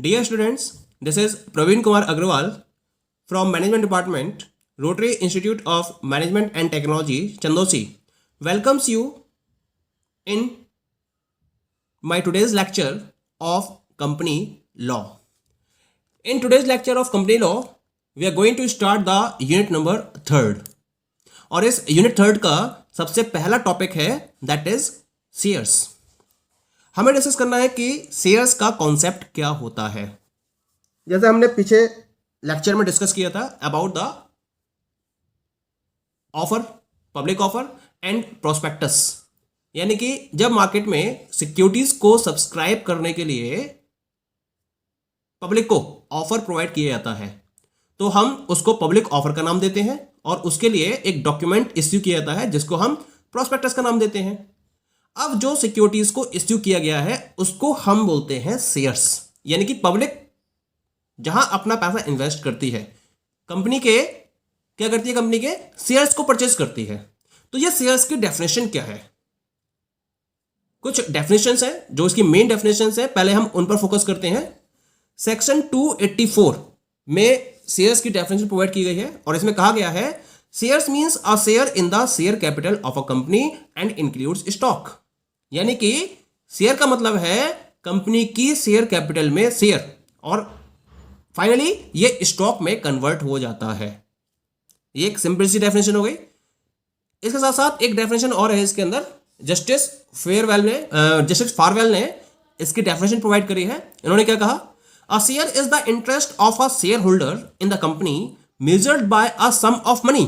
Dear students, this is Praveen Kumar Agrawal from Management Department, Rotary Institute of Management and Technology, Chandosi, welcomes you in my today's lecture of Company Law. In today's lecture of Company Law, we are going to start the unit number 3rd. और इस unit 3rd का सबसे पहला topic है that is shares. हमें discuss करना है कि शेयर्स का कॉन्सेप्ट क्या होता है. जैसे हमने पीछे लेक्चर में डिस्कस किया था about the offer, public offer and prospectus, यानी कि जब मार्केट में सिक्योरिटीज को सब्सक्राइब करने के लिए पब्लिक को ऑफर प्रोवाइड किया जाता है तो हम उसको पब्लिक ऑफर का नाम देते हैं और उसके लिए एक डॉक्यूमेंट इश्यू किया जाता है जिसको हम प्रोस्पेक्टस का नाम देते हैं. अब जो सिक्योरिटीज को इश्यू किया गया है उसको हम बोलते हैं शेयर्स, यानी कि पब्लिक जहां अपना पैसा इन्वेस्ट करती है, कंपनी के क्या करती है, कंपनी के शेयर्स को परचेज करती है. तो ये शेयर्स की डेफिनेशन क्या है? कुछ डेफिनेशंस है जो इसकी मेन डेफिनेशंस है, पहले हम उन पर फोकस करते हैं. सेक्शन 284 में शेयर्स की डेफिनेशन प्रोवाइड की गई है और इसमें कहा गया है shares means a share in the share capital of a company and includes stock. यानी कि शेयर का मतलब है कंपनी की शेयर कैपिटल में शेयर और फाइनली ये स्टॉक में कन्वर्ट हो जाता है. ये एक सिंपल सी डेफिनेशन हो गई. इसके साथ साथ एक डेफिनेशन और है इसके अंदर, जस्टिस फारवेल ने इसकी डेफिनेशन प्रोवाइड करी है. इन्होंने क्या कहा? A share is the interest of a shareholder in the company measured by a sum of money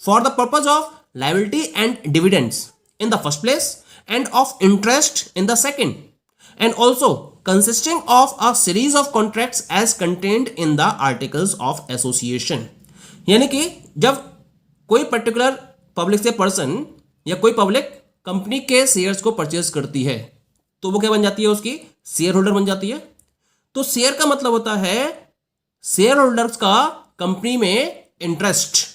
for the purpose of liability and dividends in the first place and of interest in the second, and also consisting of a series of contracts as contained in the articles of association. यानी कि जब कोई particular public से person या कोई public company के shares को purchase करती है तो वो क्या बन जाती है, उसकी शेयर होल्डर बन जाती है. तो शेयर का मतलब होता है शेयर होल्डर्स का कंपनी में इंटरेस्ट,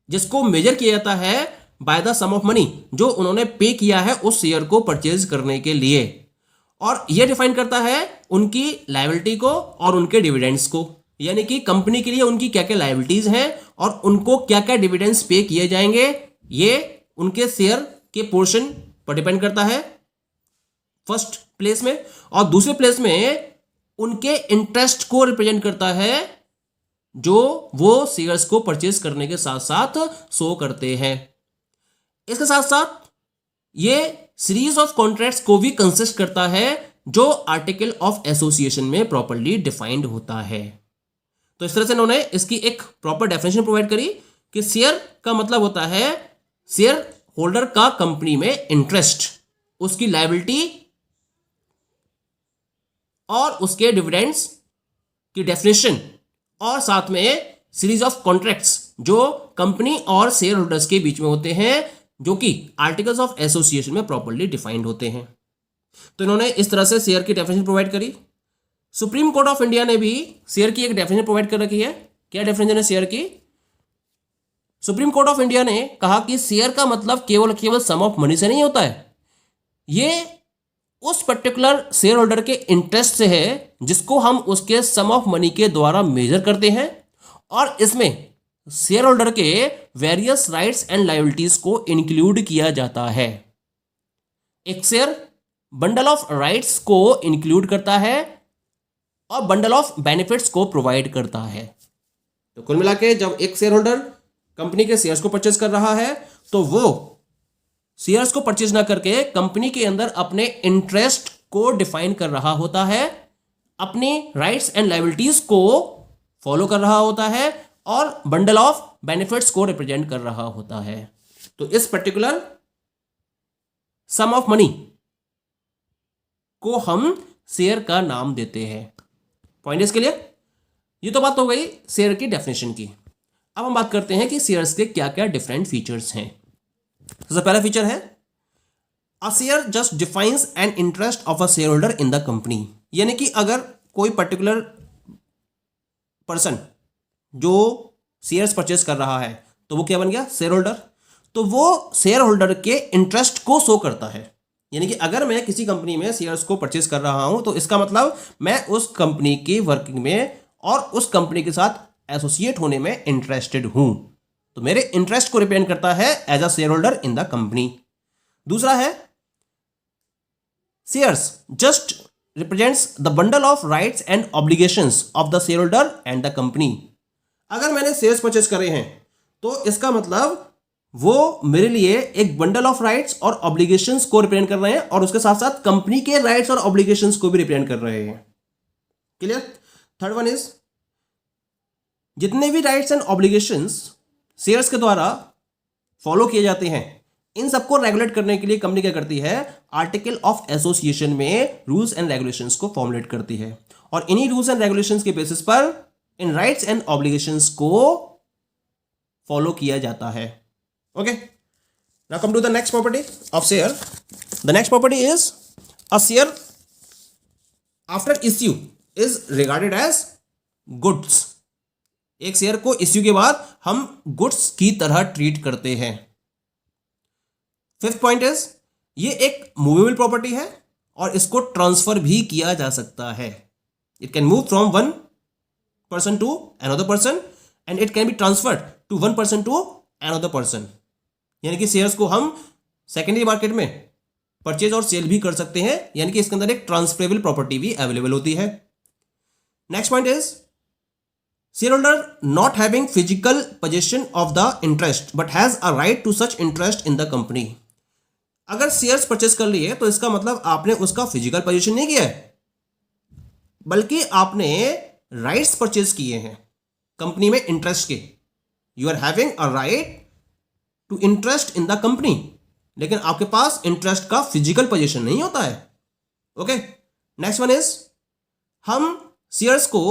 जिसको मेजर किया जाता है by the sum of money जो उन्होंने पे किया है उस शेयर को परचेज करने के लिए, और यह डिफाइन करता है उनकी लायबिलिटी को और उनके डिविडेंड्स को. यानी कि कंपनी के लिए उनकी क्या क्या लायबिलिटीज हैं और उनको क्या क्या डिविडेंड्स पे किए जाएंगे, ये उनके शेयर के पोर्शन पर डिपेंड करता है फर्स्ट प्लेस में, और दूसरे प्लेस में उनके इंटरेस्ट को रिप्रेजेंट करता है जो वो शेयर्स को परचेज करने के साथ साथ शो करते हैं. इसके साथ साथ ये सीरीज ऑफ कॉन्ट्रैक्ट्स को भी कंसिस्ट करता है जो आर्टिकल ऑफ एसोसिएशन में प्रॉपर्ली डिफाइंड होता है. तो इस तरह से उन्होंने इसकी एक प्रॉपर डेफिनेशन प्रोवाइड करी कि शेयर का मतलब होता है शेयर होल्डर का कंपनी में इंटरेस्ट, उसकी लायबिलिटी और उसके डिविडेंड्स की डेफिनेशन, और साथ में सीरीज ऑफ कॉन्ट्रैक्ट्स जो कंपनी और शेयर होल्डर्स के बीच में होते हैं जो कि आर्टिकल्स ऑफ एसोसिएशन में प्रॉपर्ली डिफाइंड होते हैं. तो इन्होंने इस तरह से शेयर की डेफिनेशन प्रोवाइड करी. सुप्रीम कोर्ट ऑफ इंडिया ने भी शेयर की एक डेफिनेशन प्रोवाइड कर रखी है. क्या डेफिनेशन है शेयर की? सुप्रीम कोर्ट ऑफ इंडिया ने कहा कि शेयर का मतलब केवल सम ऑफ मनी से नहीं होता है, ये उस पर्टिकुलर शेयर होल्डर के इंटरेस्ट से है जिसको हम उसके सम ऑफ मनी के द्वारा मेजर करते हैं, और इसमें शेयर होल्डर के वेरियस राइट्स एंड लायबिलिटीज को इंक्लूड किया जाता है. एक शेयर बंडल ऑफ राइट्स को इंक्लूड करता है और बंडल ऑफ बेनिफिट्स को प्रोवाइड करता है. तो कुल मिला के जब एक शेयर होल्डर कंपनी के शेयर्स को परचेज कर रहा है तो वो शेयर्स को परचेज ना करके कंपनी के अंदर अपने इंटरेस्ट को डिफाइन कर रहा होता है, अपनी राइट्स एंड लायबिलिटीज को फॉलो कर रहा होता है और बंडल ऑफ बेनिफिट्स को रिप्रेजेंट कर रहा होता है. तो इस पर्टिकुलर सम ऑफ मनी को हम शेयर का नाम देते हैं. पॉइंट इसके लिए ये तो बात हो गई शेयर की डेफिनेशन की. अब हम बात करते हैं कि शेयर्स के क्या क्या डिफरेंट फीचर्स हैं. सबसे पहला फीचर है a share just defines an interest of a share holder in the company. यानी कि अगर कोई पर्टिकुलर पर्सन जो शेयर्स परचेज कर रहा है तो वो क्या बन गया, शेयर होल्डर. तो वो शेयर होल्डर के इंटरेस्ट को शो करता है. यानी कि अगर मैं किसी कंपनी में शेयर्स को परचेज कर रहा हूं तो इसका मतलब मैं उस कंपनी की वर्किंग में और उस कंपनी के साथ एसोसिएट होने में इंटरेस्टेड हूं, तो मेरे इंटरेस्ट को रिप्रेजेंट करता है as a share holder in the company. दूसरा है shares just represents the bundle of rights and obligations of the share holder and the company. अगर मैंने शेयर्स परचेज करे हैं तो इसका मतलब वो मेरे लिए एक बंडल ऑफ राइट्स और ऑब्लिगेशंस को रिप्रेजेंट कर रहे हैं और उसके साथ साथ कंपनी के राइट्स और ऑब्लिगेशंस को भी रिप्रेजेंट कर रहे हैं। क्लियर? थर्ड वन इज जितने भी राइट्स एंड ऑब्लिगेशंस शेयर्स के द्वारा फॉलो किए जाते हैं इन सबको रेगुलेट करने के लिए कंपनी क्या करती है, आर्टिकल ऑफ एसोसिएशन में रूल्स एंड रेगुलेशंस को फॉर्मुलेट करती है और इन्हीं रूल्स एंड रेगुलेशंस के बेसिस पर इन राइट्स एंड ऑब्लिगेशंस को फॉलो किया जाता है। Okay, now come to the next property of share. The next property is a share after issue is regarded as goods. एक शेयर को इश्यू के बाद हम गुड्स की तरह ट्रीट करते हैं। फिफ्थ पॉइंट इज ये एक मूवेबल प्रॉपर्टी है और इसको ट्रांसफर भी किया जा सकता है। It can move from one person to another person and it can be transferred to one person to another person. यानी कि शेयर्स को हम सेकेंडरी मार्केट में परचेज और सेल भी कर सकते हैं, यानी कि इसके अंदर एक ट्रांसफरेबल प्रॉपर्टी भी अवेलेबल होती है। Next point is share holder not having physical position of the interest but has a right to such interest in the company. अगर शेयर्स परचेज कर लिए तो इसका मतलब आपने उसका फिजिकल पोजीशन नहीं किया है, बल्कि आपने राइट्स परचेज किए हैं कंपनी में इंटरेस्ट के। You are having a right to interest in the company, लेकिन आपके पास इंटरेस्ट का फिजिकल पोजीशन नहीं होता है। ओके, नेक्स्ट वन इज हम शेयर्स को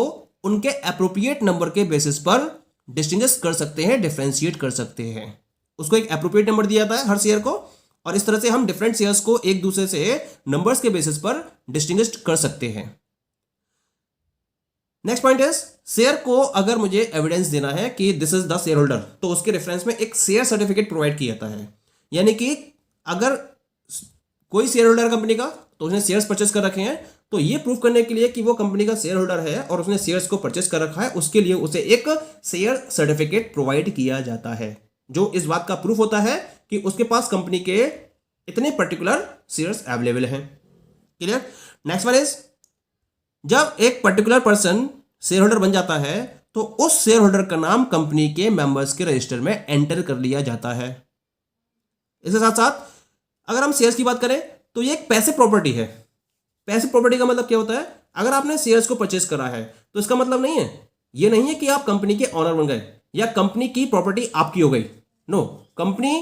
उनके एप्रोप्रिएट नंबर के बेसिस पर डिस्टिंग्विश कर सकते हैं, डिफरेंशिएट कर सकते हैं। उसको एक एप्रोप्रिएट नंबर दिया जाता है हर शेयर को और इस तरह से हम डिफरेंट शेयर्स को एक दूसरे से नंबर्स के बेसिस पर डिस्टिंग्विश कर सकते हैं। नेक्स्ट पॉइंट इज शेयर को अगर मुझे एविडेंस देना है कि this is the share holder तो उसके रेफरेंस में एक शेयर सर्टिफिकेट प्रोवाइड किया जाता है। यानी कि अगर कोई शेयर होल्डर कंपनी का तो उसने शेयर्स परचेस कर रखे हैं तो ये प्रूफ करने के लिए कि वो कंपनी का शेयर होल्डर है और उसने शेयर्स को परचेस कर रखा है, उसके लिए उसे एक शेयर सर्टिफिकेट प्रोवाइड किया जाता है जो इस बात का प्रूफ होता है कि उसके पास कंपनी के इतने पर्टिकुलर शेयर्स अवेलेबल हैं। क्लियर? नेक्स्ट वन इज जब एक पर्टिकुलर पर्सन शेयर होल्डर बन जाता है तो उस शेयर होल्डर का नाम कंपनी के मेंबर्स के रजिस्टर में एंटर कर लिया जाता है। इसके साथ साथ अगर हम शेयर्स की बात करें तो ये एक पैसिव प्रॉपर्टी है। पैसिव प्रॉपर्टी का मतलब क्या होता है, अगर आपने शेयर्स को परचेस करा है तो इसका मतलब नहीं है, ये नहीं है कि आप कंपनी के ऑनर बन गए या कंपनी की प्रॉपर्टी आपकी हो गई। नो, कंपनी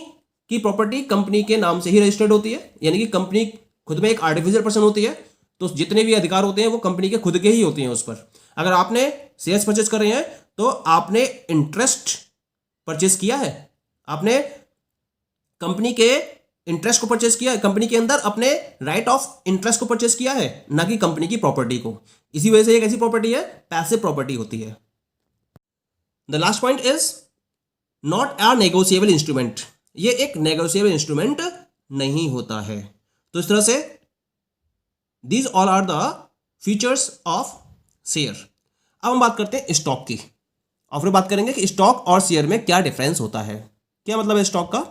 की प्रॉपर्टी कंपनी के नाम से ही रजिस्टर्ड होती है, यानी कि कंपनी खुद में एक आर्टिफिशियल पर्सन होती है, तो जितने भी अधिकार होते हैं वो कंपनी के खुद के ही होते हैं उस पर। अगर आपने शेयर्स परचेज कर रहे हैं तो आपने इंटरेस्ट परचेज किया है, आपने कंपनी के इंटरेस्ट को परचेज किया है, कंपनी के अंदर अपने राइट ऑफ इंटरेस्ट को परचेज किया है, ना कि कंपनी की प्रॉपर्टी को। इसी वजह से एक ऐसी प्रॉपर्टी है, पैसिव प्रॉपर्टी होती है। The last point is not a negotiable instrument. ये एक नेगोशिएबल इंस्ट्रूमेंट नहीं होता है। तो इस तरह से these all are the features of share. अब हम बात करते हैं स्टॉक की और फिर बात करेंगे कि स्टॉक और शेयर में क्या डिफरेंस होता है। क्या मतलब है स्टॉक का?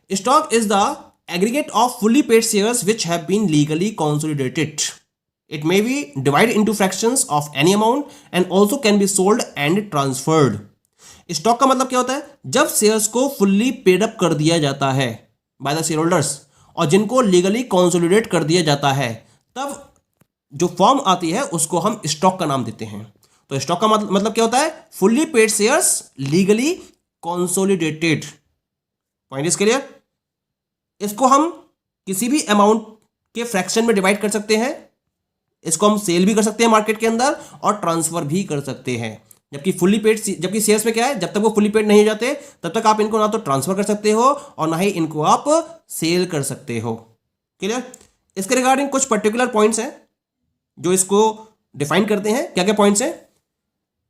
Stock is the aggregate of fully paid shares which have been legally consolidated. It may be divided into fractions of any amount and also can be sold and transferred. Stock का मतलब क्या होता है? जब shares को fully paid up कर दिया जाता है बाय द शेयर होल्डर्स और जिनको लीगली कंसोलिडेट कर दिया जाता है, तब जो फॉर्म आती है उसको हम स्टॉक का नाम देते हैं। तो स्टॉक का मतलब क्या होता है? Fully paid shares legally consolidated. Point is clear? इसको हम किसी भी अमाउंट के फ्रैक्शन में डिवाइड कर सकते हैं, इसको हम सेल भी कर सकते हैं मार्केट के अंदर और ट्रांसफर भी कर सकते हैं। जबकि शेयर्स में क्या है, जब तक वो फुली पेड नहीं हो जाते तब तक आप इनको ना तो ट्रांसफर कर सकते हो और ना ही इनको आप सेल कर सकते हो। क्लियर? इसके रिगार्डिंग कुछ पर्टिकुलर पॉइंट्स हैं जो इसको डिफाइन करते हैं। क्या क्या पॉइंट्स हैं?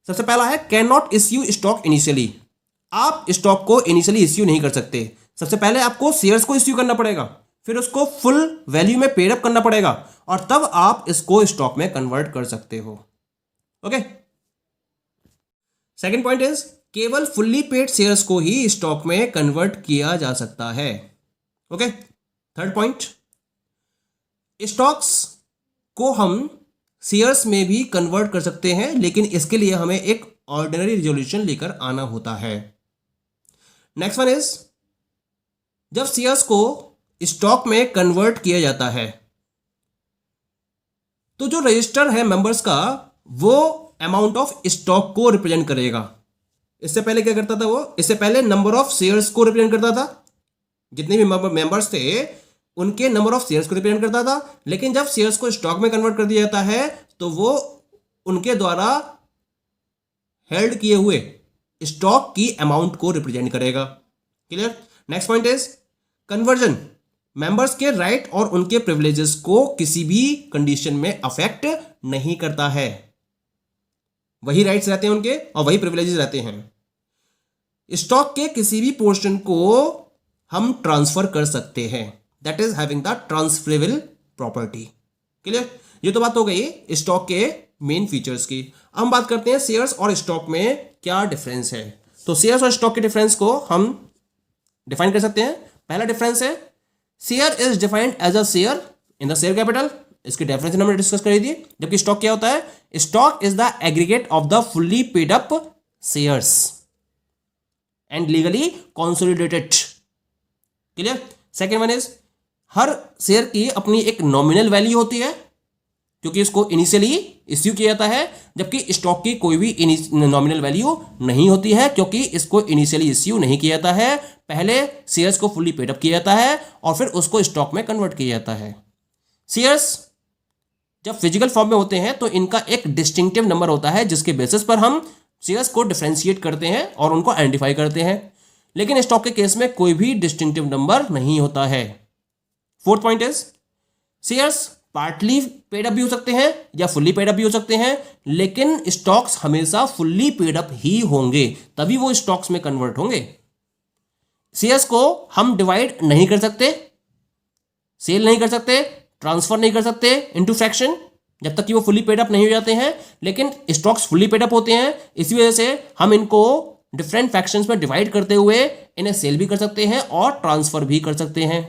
सबसे पहला है can not issue stock initially. आप स्टॉक को इनिशियली इश्यू नहीं कर सकते। सबसे पहले आपको शेयर्स को इश्यू करना पड़ेगा, फिर उसको फुल वैल्यू में पेड अप करना पड़ेगा और तब आप इसको स्टॉक में कन्वर्ट कर सकते हो। ओके, सेकेंड पॉइंट इज केवल फुल्ली पेड शेयर्स को ही स्टॉक में कन्वर्ट किया जा सकता है। ओके, थर्ड पॉइंट, स्टॉक्स को हम शेयर्स में भी कन्वर्ट कर सकते हैं, लेकिन इसके लिए हमें एक ऑर्डिनरी रिजोल्यूशन लेकर आना होता है। नेक्स्ट वन इज जब शेयर्स को स्टॉक में कन्वर्ट किया जाता है तो जो रजिस्टर है मेंबर्स का वो अमाउंट ऑफ स्टॉक को रिप्रेजेंट करेगा। इससे पहले क्या करता था वो? इससे पहले नंबर ऑफ शेयर्स को रिप्रेजेंट करता था, जितने भी मेंबर्स थे उनके नंबर ऑफ शेयर्स को रिप्रेजेंट करता था। लेकिन जब शेयर्स को स्टॉक में कन्वर्ट कर दिया जाता है तो वो उनके द्वारा हेल्ड किए हुए स्टॉक की अमाउंट को रिप्रेजेंट करेगा। Clear? Next point is conversion members के राइट और उनके प्रिविलेजेस को किसी भी कंडीशन में अफेक्ट नहीं करता है। वही राइट्स रहते हैं उनके और वही प्रिविलेजेस रहते हैं। स्टॉक के किसी भी पोर्शन को हम ट्रांसफर कर सकते हैं, that is having the transferable property. Clear? ये तो बात हो गई स्टॉक के मेन फीचर्स की। अब हम बात करते हैं शेयर्स और स्टॉक में क्या डिफरेंस है। तो शेयर्स और स्टॉक के डिफरेंस को हम डिफाइन कर सकते हैं। पहला डिफरेंस है share is defined as a share in the share capital, इसकी डेफिनेशन हमने डिस्कस करी थी। जबकि स्टॉक क्या होता है? Stock is the aggregate of the fully paid up shares and legally consolidated. Clear? Second one is हर शेयर की अपनी एक नॉमिनल वैल्यू होती है क्योंकि इसको इनिशियली इश्यू किया जाता है, जबकि स्टॉक की कोई भी नॉमिनल वैल्यू नहीं होती है क्योंकि इसको इनिशियली इश्यू नहीं किया जाता है। पहले शेयर्स को फुल्ली पेड अप किया जाता है और फिर उसको स्टॉक में कन्वर्ट किया जाता है। शेयर्स जब फिजिकल फॉर्म में होते हैं तो इनका एक डिस्टिंक्टिव नंबर होता है जिसके बेसिस पर हम शेयर्स को डिफरेंशिएट करते हैं और उनको आइडेंटिफाई करते हैं। लेकिन स्टॉक के केस में कोई भी डिस्टिंक्टिव नंबर नहीं होता है। Fourth point is shares partly paid up भी हो सकते हैं या फुल्ली पेड अप भी हो सकते हैं, लेकिन स्टॉक्स हमेशा फुल्ली पेड अप ही होंगे, तभी वो स्टॉक्स में कन्वर्ट होंगे। शेयर्स को हम डिवाइड नहीं कर सकते, सेल नहीं कर सकते, ट्रांसफर नहीं कर सकते इनटू फ्रैक्शन जब तक कि वो फुल्ली पेड अप नहीं हो जाते हैं। लेकिन स्टॉक्स फुल्ली पेड अप होते हैं, इसी वजह से हम इनको डिफरेंट फ्रैक्शंस में डिवाइड करते हुए इन्हें सेल भी कर सकते हैं और ट्रांसफर भी कर सकते हैं।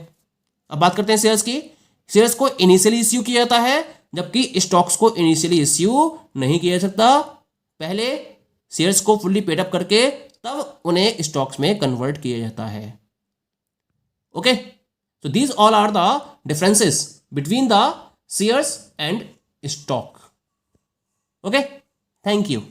अब बात करते हैं शेयर्स की। शेयर्स को इनिशियली इश्यू किया जाता है जबकि स्टॉक्स को इनिशियली इश्यू नहीं किया जा सकता। पहले शेयर्स को फुल्ली पेड अप करके तब उन्हें स्टॉक्स में कन्वर्ट किया जाता है। Okay, so these all are the differences between the shares and stock. Okay, thank you.